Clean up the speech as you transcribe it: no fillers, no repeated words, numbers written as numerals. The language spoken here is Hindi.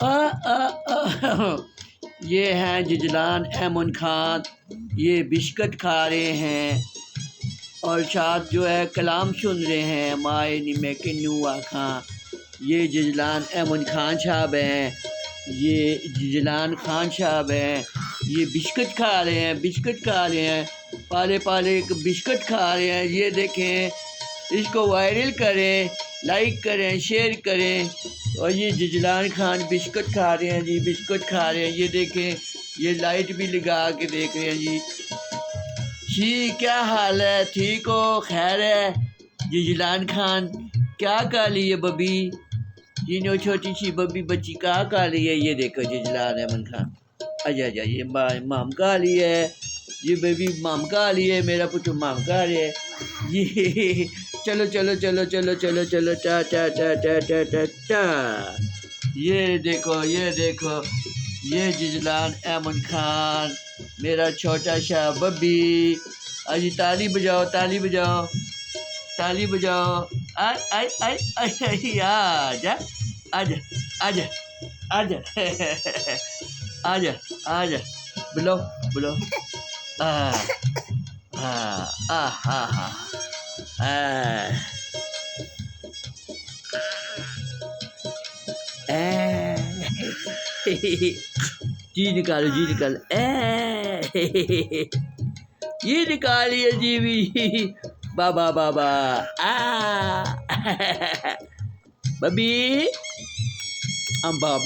आ, आ, आ, ये हैं जिजलान अमन खान, ये बिस्किट खा रहे हैं और साथ जो है कलाम सुन रहे हैं माए निमे किन्नू आखा। ये जिजलान अमन खान साहब हैं, ये जिजलान खान साहब हैं, ये बिस्किट खा रहे हैं, बिस्किट खा रहे हैं, पाले पाले बिस्किट खा रहे हैं। ये देखें, इसको वायरल करें, लाइक करें, शेयर करें। और ये जिजलान खान बिस्कुट खा रहे हैं जी, बिस्कुट खा रहे हैं। ये देखें, ये लाइट भी लगा के देख रहे हैं जी। क्या हाल है, ठीक हो, खैर है? जिजलान खान क्या खा ली है बबी? जिन्हों छोटी सी बबी बच्ची क्या खा ली है? ये देखो जिजलान अमन खान, आजा आजा, ये माम खा ली है, ये बेबी माम खा ली है, मेरा पुत्र माम खा रहे है। ये चलो चलो चलो चलो चलो चलो, टा टा टा टा टा टा टा। ये देखो, ये देखो, ये जिजलान अमन खान, मेरा छोटा सा बब्बी। अजी ताली बजाओ, ताली बजाओ, ताली बजाओ। आई आई आई आई आई, आजा आजा आजा आजा आजा आजा, बुलो बुलो। आ आ आ हा हा जी निकालो, जी निकालो। ये निकालिए जी भी, बाबा बाबा। बबी अम बम